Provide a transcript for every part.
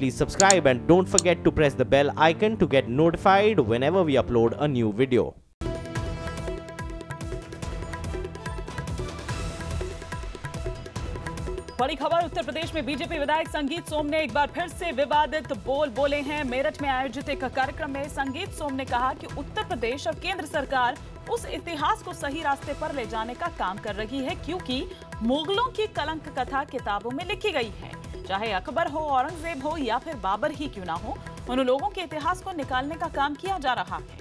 please subscribe and don't forget to press the bell icon to get notified whenever we upload a new video. बड़ी खबर, उत्तर प्रदेश में BJP विधायक संगीत सोम ने एक बार फिर से विवादित बोल बोले हैं। मेरठ में आयोजित एक कार्यक्रम में संगीत सोम ने कहा कि उत्तर प्रदेश और केंद्र सरकार उस इतिहास को सही रास्ते पर ले जाने का काम कर रही है, क्योंकि मुगलों की कलंक कथा किताबों में लिखी गई है। चाहे अकबर हो, औरंगजेब हो या फिर बाबर ही क्यों ना हो, उन लोगों के इतिहास को निकालने का काम किया जा रहा है।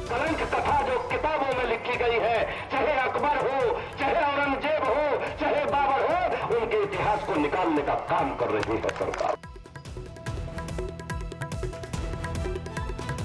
कलंक कथा जो किताबों में लिखी गई है, चाहे अकबर हो, चाहे औरंगजेब हो, चाहे बाबर हो, उनके इतिहास को निकालने का काम कर रही है सरकार।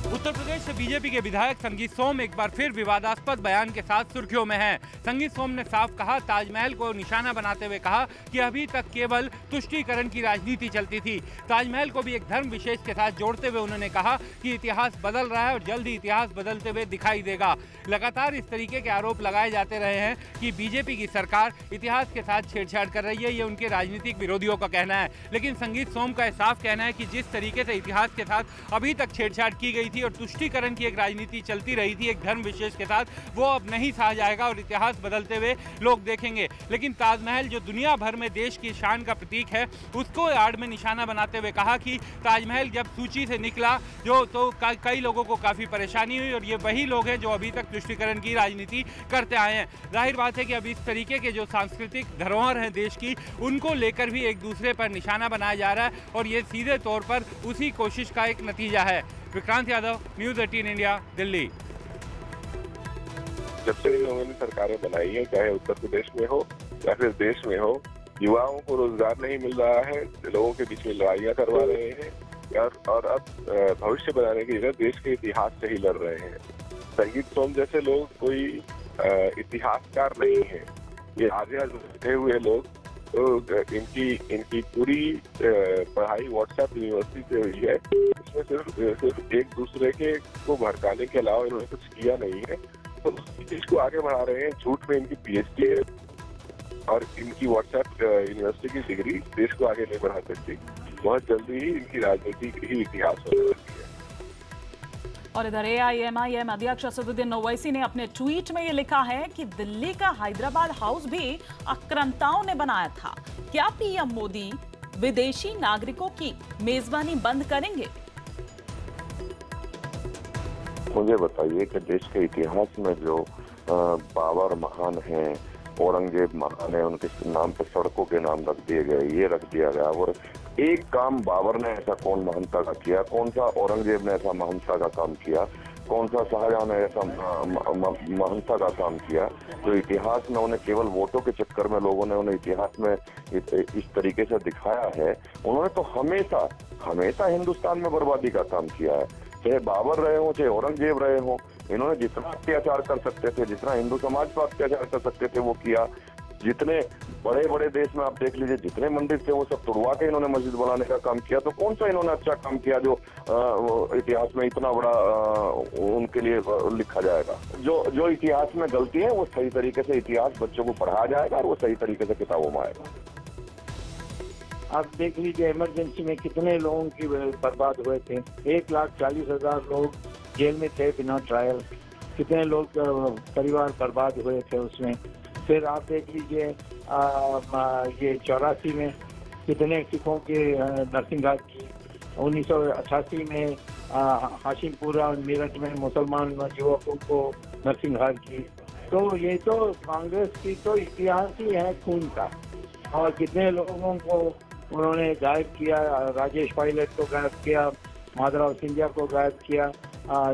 उत्तर प्रदेश से बीजेपी के विधायक संगीत सोम एक बार फिर विवादास्पद बयान के साथ सुर्खियों में हैं। संगीत सोम ने साफ कहा, ताजमहल को निशाना बनाते हुए कहा कि अभी तक केवल तुष्टीकरण की राजनीति चलती थी। ताजमहल को भी एक धर्म विशेष के साथ जोड़ते हुए उन्होंने कहा कि इतिहास बदल रहा है और जल्द ही इतिहास बदलते हुए दिखाई देगा। लगातार इस तरीके के आरोप लगाए जाते रहे हैं कि बीजेपी की सरकार इतिहास के साथ छेड़छाड़ कर रही है, ये उनके राजनीतिक विरोधियों का कहना है। लेकिन संगीत सोम का साफ कहना है कि जिस तरीके से इतिहास के साथ अभी तक छेड़छाड़ की गई थी और तुष्टीकरण की एक राजनीति चलती रही थी एक धर्म विशेष के साथ, वो अब नहीं सहा जाएगा और इतिहास बदलते हुए लोग देखेंगे। लेकिन ताजमहल जो दुनिया भर में देश की शान का प्रतीक है, उसको आड़ में निशाना बनाते हुए कहा कि ताजमहल जब सूची से निकला तो कई लोगों को काफी परेशानी हुई और ये वही लोग हैं जो अभी तक तुष्टीकरण की राजनीति करते आए हैं। जाहिर बात है कि अब इस तरीके के जो सांस्कृतिक धरोहर हैं देश की, उनको लेकर भी एक दूसरे पर निशाना बनाया जा रहा है और ये सीधे तौर पर उसी कोशिश का एक नतीजा है। Vikrant Yadav, news 18 India, Delhi. जब से इन लोगों ने सरकारें बनाई है, चाहे उत्तर प्रदेश में हो या फिर देश में हो, युवाओं को रोजगार नहीं मिल रहा है, लोगों के बीच में लड़ाइयाँ करवा रहे हैं और अब भविष्य बनाने की जगह देश के इतिहास से ही लड़ रहे हैं। संगीत सोम जैसे लोग कोई इतिहासकार नहीं है, ये आज बैठे हुए लोग, तो इनकी पूरी पढ़ाई व्हाट्सएप यूनिवर्सिटी से हुई है। इसमें सिर्फ एक दूसरे के को भड़काने के अलावा इन्होंने कुछ किया नहीं है, तो उसी चीज को आगे बढ़ा रहे हैं। झूठ में इनकी पीएचडी है और इनकी व्हाट्सएप यूनिवर्सिटी की डिग्री देश को आगे नहीं बढ़ा सकती। बहुत जल्दी ही इनकी राजनीति ही इतिहास होने लगती है। और इधर AIMIM अध्यक्ष असदुद्दीन ओवैसी ने अपने ट्वीट में ये लिखा है कि दिल्ली का हैदराबाद हाउस भी आक्रांताओं ने बनाया था। क्या पीएम मोदी विदेशी नागरिकों की मेजबानी बंद करेंगे? मुझे बताइए कि देश के इतिहास में जो बाबर महान हैं, औरंगजेब महान है, उनके नाम पे सड़कों के नाम रख दिए गए, ये रख दिया गया। और एक काम बाबर ने ऐसा कौन महानता का किया, कौन सा औरंगजेब ने ऐसा महानता का काम किया, कौन सा शाहजहां ने ऐसा महानता का काम किया, तो इतिहास में उन्हें केवल वोटों के चक्कर में लोगों ने उन्हें इतिहास में इस तरीके से दिखाया है। उन्होंने तो हमेशा हिंदुस्तान में बर्बादी का काम किया है, चाहे बाबर रहे हो, चाहे औरंगजेब रहे हो। इन्होंने जितना अत्याचार कर सकते थे, जितना हिंदू समाज पर अत्याचार कर सकते थे, वो किया। जितने बड़े बड़े देश में आप देख लीजिए, जितने मंदिर थे वो सब तोड़वा के इन्होंने मस्जिद बनाने का काम किया। तो कौन सा इन्होंने अच्छा काम किया जो इतिहास में इतना बड़ा उनके लिए लिखा जाएगा। जो इतिहास में गलती है वो सही तरीके से इतिहास बच्चों को पढ़ाया जाएगा और वो सही तरीके से किताबों में आएगा। आप देख लीजिए, इमरजेंसी में कितने लोगों की बर्बाद हुए थे। 1,40,000 लोग जेल में थे बिना ट्रायल, कितने लोग परिवार बर्बाद हुए थे उसमें। फिर आप देख लीजिए ये 84 में कितने सिखों के नरसिंहघाट की, 1988 में हाशिमपुरा और मेरठ में मुसलमान युवकों को नरसिंहघाट की। तो ये तो कांग्रेस की तो इतिहास ही है खून का। और कितने लोगों को उन्होंने गायब किया, राजेश पायलट को गायब किया, माधवराव सिंधिया को गायब किया,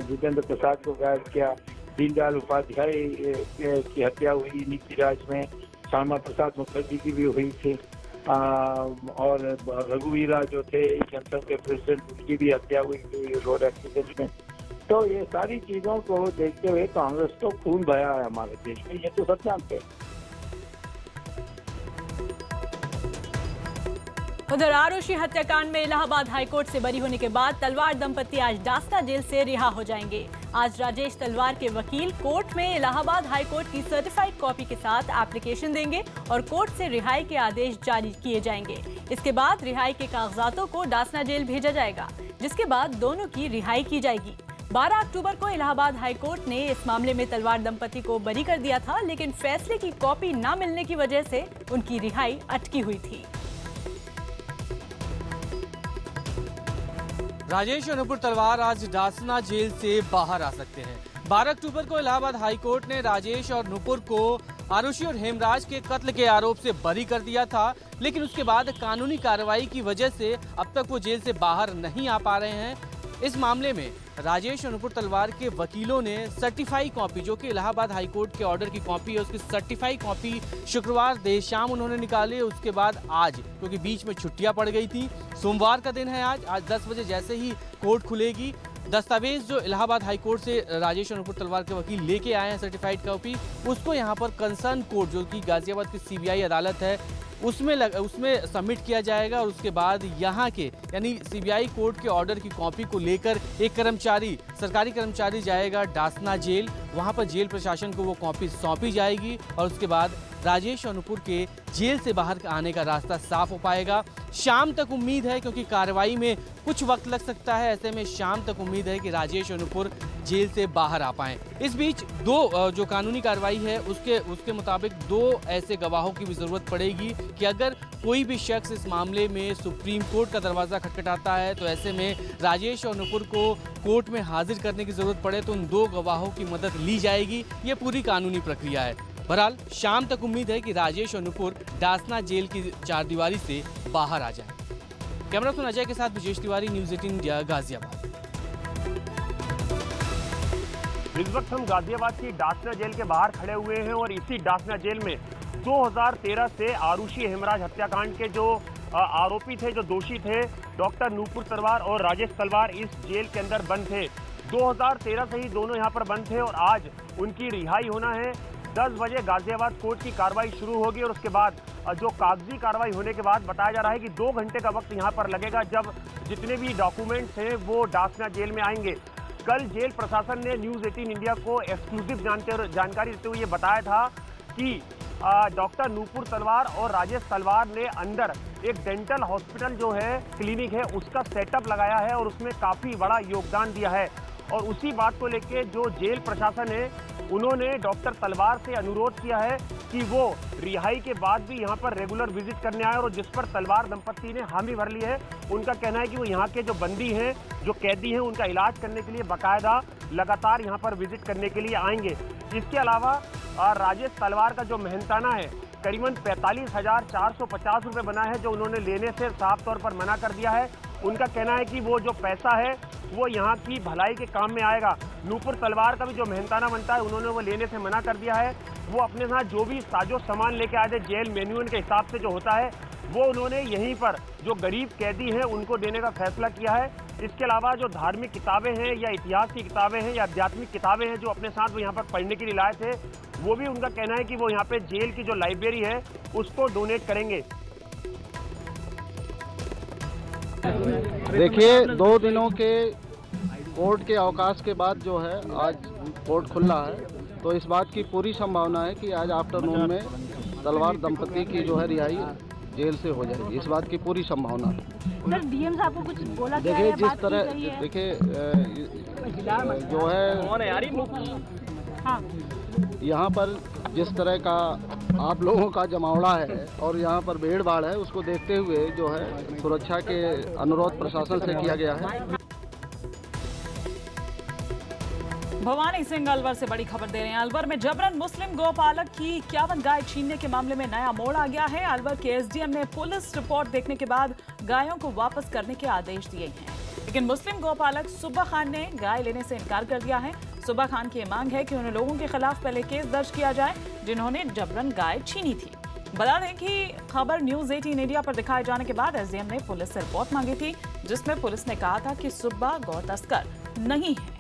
जितेंद्र प्रसाद को गायब किया, दीनदयाल उपाध्याय की हत्या हुई नीति राज में, श्यामा प्रसाद मुखर्जी की भी हुई थी, और रघुवीरा जो थे जनसंघ के प्रेसिडेंट, उनकी भी हत्या हुई थी रोड एक्सीडेंट में। तो ये सारी चीजों को देखते हुए कांग्रेस तो खून बहा है हमारे देश में, ये तो सब जानते हैं। उधर आरुषि हत्याकांड में इलाहाबाद हाईकोर्ट से बरी होने के बाद तलवार दंपति आज डास्टा जेल से रिहा हो जाएंगे। आज राजेश तलवार के वकील कोर्ट में इलाहाबाद हाईकोर्ट की सर्टिफाइड कॉपी के साथ एप्लीकेशन देंगे और कोर्ट से रिहाई के आदेश जारी किए जाएंगे। इसके बाद रिहाई के कागजातों को डासना जेल भेजा जाएगा, जिसके बाद दोनों की रिहाई की जाएगी। 12 अक्टूबर को इलाहाबाद हाईकोर्ट ने इस मामले में तलवार दंपति को बरी कर दिया था, लेकिन फैसले की कॉपी न मिलने की वजह से उनकी रिहाई अटकी हुई थी। राजेश और नुपुर तलवार आज डासना जेल से बाहर आ सकते हैं। 12 अक्टूबर को इलाहाबाद हाईकोर्ट ने राजेश और नुपुर को आरुषि और हेमराज के कत्ल के आरोप से बरी कर दिया था, लेकिन उसके बाद कानूनी कार्रवाई की वजह से अब तक वो जेल से बाहर नहीं आ पा रहे हैं। इस मामले में राजेश और नुपुर तलवार के वकीलों ने सर्टिफाई कॉपी, जो कि इलाहाबाद हाईकोर्ट के ऑर्डर की कॉपी है, उसकी सर्टिफाई कॉपी शुक्रवार देर शाम उन्होंने निकाली। उसके बाद आज, क्योंकि बीच में छुट्टियां पड़ गई थी, सोमवार का दिन है आज 10 बजे जैसे ही कोर्ट खुलेगी, दस्तावेज जो इलाहाबाद हाईकोर्ट से राजेश और नुपुर तलवार के वकील लेके आए हैं सर्टिफाइड कॉपी, उसको यहाँ पर कंसर्न कोर्ट, जो कि गाजियाबाद की सीबीआई अदालत है, उसमें सबमिट किया जाएगा। और उसके बाद यहाँ के यानी सीबीआई कोर्ट के ऑर्डर की कॉपी को लेकर एक कर्मचारी, सरकारी कर्मचारी जाएगा डासना जेल। वहाँ पर जेल प्रशासन को वो कॉपी सौंपी जाएगी और उसके बाद राजेश और नुपुर के जेल से बाहर आने का रास्ता साफ हो पाएगा। शाम तक उम्मीद है, क्योंकि कार्रवाई में कुछ वक्त लग सकता है, ऐसे में शाम तक उम्मीद है कि राजेश और नुपुर जेल से बाहर आ पाएं। इस बीच दो जो कानूनी कार्रवाई है उसके मुताबिक 2 ऐसे गवाहों की भी जरूरत पड़ेगी कि अगर कोई भी शख्स इस मामले में सुप्रीम कोर्ट का दरवाजा खटखटाता है तो ऐसे में राजेश और नुपुर को कोर्ट में हाजिर करने की जरूरत पड़े तो उन 2 गवाहों की मदद ली जाएगी। ये पूरी कानूनी प्रक्रिया है। बहरहाल शाम तक उम्मीद है कि राजेश और नुपुर डासना जेल की चारदीवारी से बाहर आ जाएं। कैमरा पर्सन अजय के साथ विजेश तिवारी, न्यूज़ 18 इंडिया, गाजियाबाद। इस वक्त हम गाजियाबाद की डासना जेल के बाहर खड़े हुए हैं और इसी डासना जेल में 2013 से आरुषि हेमराज हत्याकांड के जो आरोपी थे, जो दोषी थे, डॉक्टर नुपुर तलवार और राजेश तलवार इस जेल के अंदर बंद थे। 2013 से ही दोनों यहाँ पर बंद थे और आज उनकी रिहाई होना है। 10 बजे गाजियाबाद कोर्ट की कार्रवाई शुरू होगी और उसके बाद जो कागजी कार्रवाई होने के बाद बताया जा रहा है कि 2 घंटे का वक्त यहाँ पर लगेगा, जब जितने भी डॉक्यूमेंट्स हैं वो डासना जेल में आएंगे। कल जेल प्रशासन ने न्यूज़ 18 इंडिया को एक्सक्लूसिव जानकारी देते हुए ये बताया था कि डॉक्टर नुपुर तलवार और राजेश तलवार ने अंदर एक डेंटल हॉस्पिटल जो है, क्लिनिक है, उसका सेटअप लगाया है और उसमें काफ़ी बड़ा योगदान दिया है। और उसी बात को लेके जो जेल प्रशासन है उन्होंने डॉक्टर तलवार से अनुरोध किया है कि वो रिहाई के बाद भी यहाँ पर रेगुलर विजिट करने आए और जिस पर तलवार दंपत्ति ने हामी भर ली है। उनका कहना है कि वो यहाँ के जो बंदी हैं, जो कैदी हैं, उनका इलाज करने के लिए बाकायदा लगातार यहाँ पर विजिट करने के लिए आएंगे। इसके अलावा राजेश तलवार का जो मेहनताना है करीबन 45,450 रुपये बना है, जो उन्होंने लेने से साफ तौर पर मना कर दिया है। उनका कहना है कि वो जो पैसा है वो यहाँ की भलाई के काम में आएगा। नुपुर तलवार का भी जो मेहनताना बनता है उन्होंने वो लेने से मना कर दिया है। वो अपने साथ जो भी साजो सामान लेके आए थे जेल मैन्यूअल के हिसाब से जो होता है वो उन्होंने यहीं पर जो गरीब कैदी हैं उनको देने का फैसला किया है। इसके अलावा जो धार्मिक किताबें हैं या इतिहास की किताबें हैं या आध्यात्मिक किताबें हैं जो अपने साथ वो यहाँ पर पढ़ने के लिए लाए थे, वो भी उनका कहना है कि वो यहाँ पे जेल की जो लाइब्रेरी है उसको डोनेट करेंगे। देखिए, 2 दिनों के कोर्ट के अवकाश के बाद जो है आज कोर्ट खुला है, तो इस बात की पूरी संभावना है कि आज आफ्टरनून में तलवार दंपति की जो है रिहाई जेल से हो जाएगी। इस बात की पूरी संभावना है। सर, डीएम साहब को कुछ बोला? देखिए, जिस तरह देखिए जो है यहाँ पर जिस तरह का आप लोगों का जमावड़ा है और यहाँ पर भीड़ भाड़ है, उसको देखते हुए जो है सुरक्षा के अनुरोध प्रशासन से किया गया है। भवानी सिंह अलवर से बड़ी खबर दे रहे हैं। अलवर में जबरन मुस्लिम गौपालक की 51 गाय छीनने के मामले में नया मोड़ आ गया है। अलवर के एसडीएम ने पुलिस रिपोर्ट देखने के बाद गायों को वापस करने के आदेश दिए हैं, लेकिन मुस्लिम गौपालक सुब्बा खान ने गाय लेने से इनकार कर दिया है। सुब्बा खान की मांग है कि उन लोगों के खिलाफ पहले केस दर्ज किया जाए जिन्होंने जबरन गाय छीनी थी। बता दें कि खबर न्यूज़ 18 इंडिया पर दिखाए जाने के बाद एसडीएम ने पुलिस से रिपोर्ट मांगी थी, जिसमें पुलिस ने कहा था कि सुब्बा गौ तस्कर नहीं है।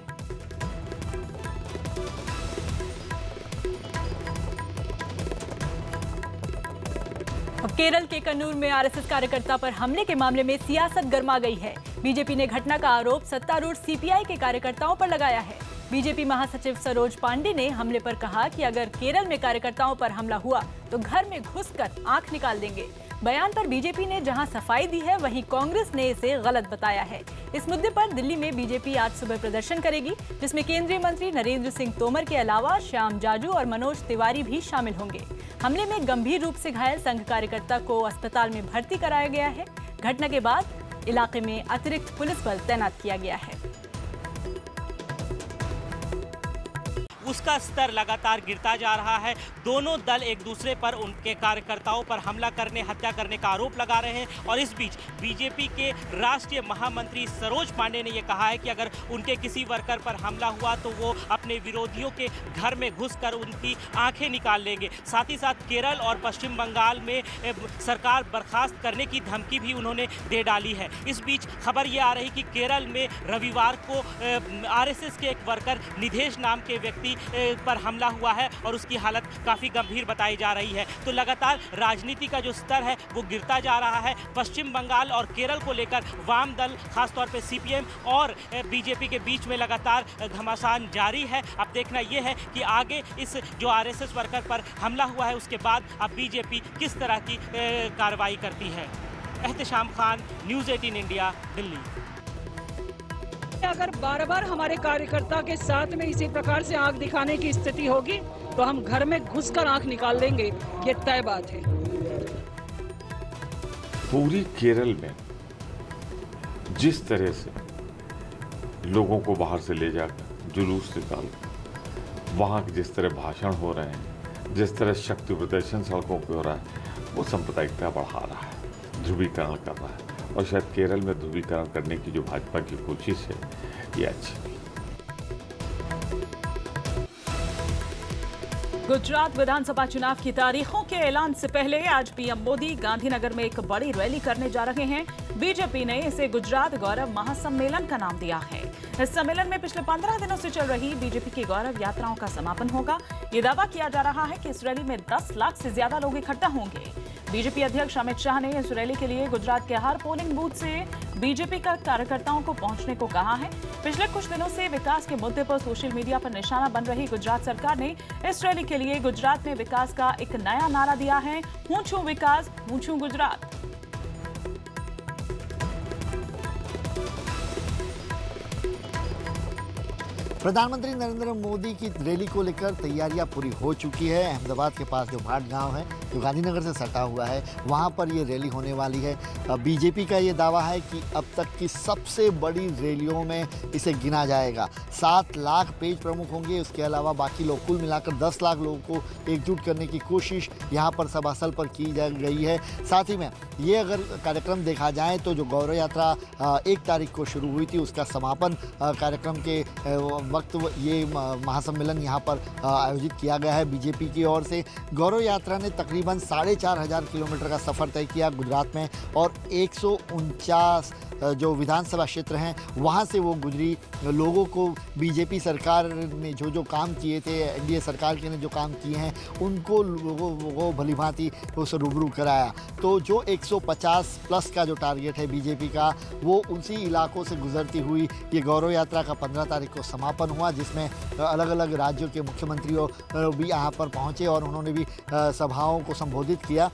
अब केरल के कन्नूर में आरएसएस कार्यकर्ता पर हमले के मामले में सियासत गर्मा गई है। बीजेपी ने घटना का आरोप सत्तारूढ़ सीपीआई के कार्यकर्ताओं पर लगाया है। बीजेपी महासचिव सरोज पांडे ने हमले पर कहा कि अगर केरल में कार्यकर्ताओं पर हमला हुआ तो घर में घुसकर आंख निकाल देंगे। बयान पर बीजेपी ने जहां सफाई दी है, वहीं कांग्रेस ने इसे गलत बताया है। इस मुद्दे पर दिल्ली में बीजेपी आज सुबह प्रदर्शन करेगी, जिसमें केंद्रीय मंत्री नरेंद्र सिंह तोमर के अलावा श्याम जाजू और मनोज तिवारी भी शामिल होंगे। हमले में गंभीर रूप से घायल संघ कार्यकर्ता को अस्पताल में भर्ती कराया गया है। घटना के बाद इलाके में अतिरिक्त पुलिस बल तैनात किया गया है। उसका स्तर लगातार गिरता जा रहा है। दोनों दल एक दूसरे पर, उनके कार्यकर्ताओं पर हमला करने, हत्या करने का आरोप लगा रहे हैं। और इस बीच बीजेपी के राष्ट्रीय महामंत्री सरोज पांडे ने यह कहा है कि अगर उनके किसी वर्कर पर हमला हुआ तो वो अपने विरोधियों के घर में घुसकर उनकी आंखें निकाल लेंगे। साथ ही साथ केरल और पश्चिम बंगाल में सरकार बर्खास्त करने की धमकी भी उन्होंने दे डाली है। इस बीच खबर ये आ रही कि केरल में रविवार को आरएसएस के एक वर्कर निधेश नाम के व्यक्ति पर हमला हुआ है और उसकी हालत काफ़ी गंभीर बताई जा रही है। तो लगातार राजनीति का जो स्तर है वो गिरता जा रहा है। पश्चिम बंगाल और केरल को लेकर वाम दल, खासतौर पे सीपीएम और बीजेपी के बीच में लगातार घमासान जारी है। अब देखना ये है कि आगे इस जो आरएसएस वर्कर पर हमला हुआ है उसके बाद अब बीजेपी किस तरह की कार्रवाई करती है। Ehtesham Khan, news 18 India, Delhi. अगर बार बार हमारे कार्यकर्ता के साथ में इसी प्रकार से आंख दिखाने की स्थिति होगी तो हम घर में घुसकर आंख निकाल देंगे, ये तय बात है। पूरी केरल में जिस तरह से लोगों को बाहर से ले जाकर जुलूस निकाल, वहां जिस तरह भाषण हो रहे हैं, जिस तरह शक्ति प्रदर्शन सड़कों पे हो रहा है, वो सांप्रदायिकता बढ़ा रहा है, ध्रुवीकरण कर रहा है। और शायद केरल में ध्रुवीकरण करने की जो भाजपा की कोशिश है, ये अच्छी। गुजरात विधानसभा चुनाव की तारीखों के ऐलान से पहले आज पीएम मोदी गांधीनगर में एक बड़ी रैली करने जा रहे हैं। बीजेपी ने इसे गुजरात गौरव महासम्मेलन का नाम दिया है। इस सम्मेलन में पिछले 15 दिनों से चल रही बीजेपी की गौरव यात्राओं का समापन होगा। ये दावा किया जा रहा है कि इस रैली में 10 लाख से ज्यादा लोग इकट्ठा होंगे। बीजेपी अध्यक्ष अमित शाह ने इस रैली के लिए गुजरात के हर पोलिंग बूथ से बीजेपी का कार्यकर्ताओं को पहुंचने को कहा है। पिछले कुछ दिनों से विकास के मुद्दे पर सोशल मीडिया पर निशाना बन रही गुजरात सरकार ने इस रैली के लिए गुजरात में विकास का एक नया नारा दिया है, हूं छू विकास, हूं छू गुजरात। प्रधानमंत्री नरेंद्र मोदी की रैली को लेकर तैयारियां पूरी हो चुकी है। अहमदाबाद के पास जो भाट गांव है, जो गांधीनगर से सटा हुआ है, वहां पर ये रैली होने वाली है। बीजेपी का ये दावा है कि अब तक की सबसे बड़ी रैलियों में इसे गिना जाएगा। 7 लाख पेज प्रमुख होंगे, उसके अलावा बाकी लोग कुल मिलाकर 10 लाख लोगों को एकजुट करने की कोशिश यहाँ पर सभास्थल पर की जा गई है। साथ ही में ये अगर कार्यक्रम देखा जाए तो जो गौरव यात्रा 1 तारीख को शुरू हुई थी, उसका समापन कार्यक्रम के वक्त ये महासम्मेलन यहाँ पर आयोजित किया गया है बीजेपी की ओर से। गौरव यात्रा ने तकरीबन 4,500 किलोमीटर का सफ़र तय किया गुजरात में और 149 जो विधानसभा क्षेत्र हैं वहाँ से वो गुजरी। लोगों को बीजेपी सरकार ने जो काम किए थे, एनडीए सरकार के ने जो काम किए हैं, उनको लोगों को भलीभांति उसे रूबरू कराया। तो जो 150 प्लस का जो टारगेट है बीजेपी का, वो उसी इलाकों से गुजरती हुई ये गौरव यात्रा का 15 तारीख को समापन हुआ, जिसमें अलग अलग राज्यों के मुख्यमंत्रियों भी यहाँ पर पहुँचे और उन्होंने भी सभाओं को संबोधित किया।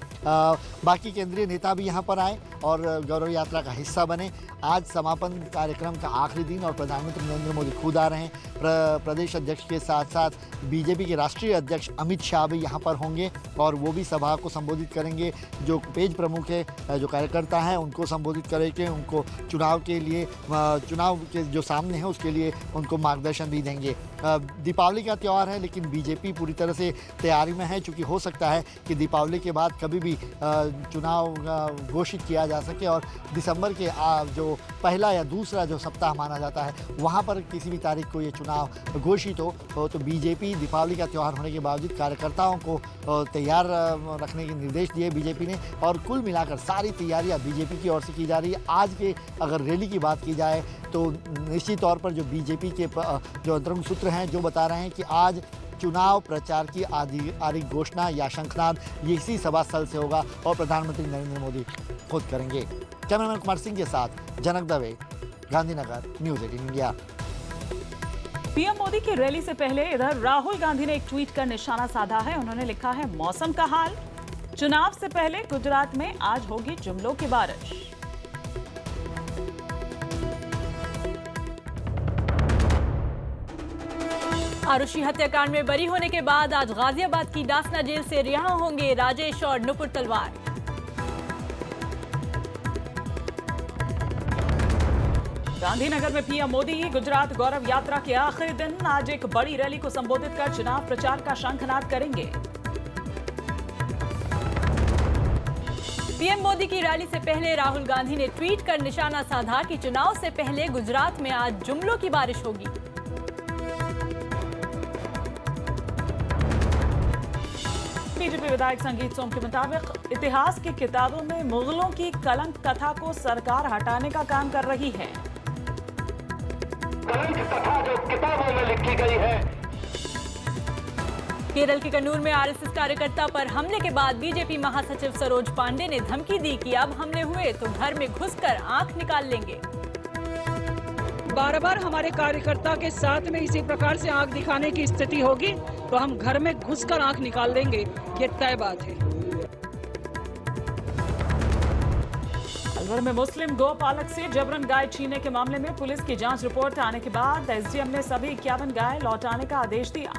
बाकी केंद्रीय नेता भी यहाँ पर आए और गौरव यात्रा का हिस्सा बने। आज समापन कार्यक्रम का आखिरी दिन और प्रधानमंत्री नरेंद्र मोदी खुद आ रहे हैं। प्रदेश अध्यक्ष के साथ साथ बीजेपी के राष्ट्रीय अध्यक्ष अमित शाह भी यहाँ पर होंगे और वो भी सभा को संबोधित करेंगे। जो पेज प्रमुख है, जो कार्यकर्ता हैं, उनको संबोधित करेंगे, उनको चुनाव के जो सामने है उसके लिए उनको मार्गदर्शन भी देंगे। दीपावली का त्यौहार है, लेकिन बीजेपी पूरी तरह से तैयारी में है, चूँकि हो सकता है कि दीपावली के बाद कभी भी चुनाव घोषित किया जा सके और दिसंबर के जो पहला या दूसरा जो सप्ताह माना जाता है वहाँ पर किसी भी तारीख को ये चुनाव घोषित हो। तो बीजेपी दीपावली का त्यौहार होने के बावजूद कार्यकर्ताओं को तैयार रखने के निर्देश दिए बीजेपी ने और कुल मिलाकर सारी तैयारियां बीजेपी की ओर से की जा रही है। आज के अगर रैली की बात की जाए तो निश्चित तौर पर जो बीजेपी के जो अंतरंग सूत्र हैं जो बता रहे हैं कि आज चुनाव प्रचार की आधिकारिक घोषणा या शंखनाद ये इसी सभा स्थल से होगा और प्रधानमंत्री नरेंद्र मोदी खुद करेंगे। कैमरामैन कुमार सिंह के साथ Janak Dave, Gandhinagar, news 18 India. PM Modi की रैली से पहले इधर राहुल गांधी ने एक ट्वीट कर निशाना साधा है। उन्होंने लिखा है, मौसम का हाल चुनाव से पहले गुजरात में आज होगी जुमलों की बारिश। आरुषि हत्याकांड में बरी होने के बाद आज गाजियाबाद की डासना जेल से रिहा होंगे राजेश और नुपुर तलवार। गांधीनगर में पीएम मोदी गुजरात गौरव यात्रा के आखिरी दिन आज एक बड़ी रैली को संबोधित कर चुनाव प्रचार का शंखनाद करेंगे। पीएम मोदी की रैली से पहले राहुल गांधी ने ट्वीट कर निशाना साधा कि चुनाव से पहले गुजरात में आज जुमलों की बारिश होगी। बीजेपी विधायक संगीत सोम के मुताबिक इतिहास की किताबों में मुगलों की कलंक कथा को सरकार हटाने का काम कर रही है। कलंक कथा जो किताबों में लिखी गई है। केरल के कन्नूर में आरएसएस कार्यकर्ता पर हमले के बाद बीजेपी महासचिव सरोज पांडे ने धमकी दी कि अब हमले हुए तो घर में घुसकर आंख निकाल लेंगे। बार बार हमारे कार्यकर्ता के साथ में इसी प्रकार से आंख दिखाने की स्थिति होगी तो हम घर में घुसकर आंख निकाल देंगे, ये तय बात है। अलवर में मुस्लिम गौपालक से जबरन गाय छीनने के मामले में पुलिस की जांच रिपोर्ट आने के बाद एसडीएम ने सभी 51 गाय लौटाने का आदेश दिया।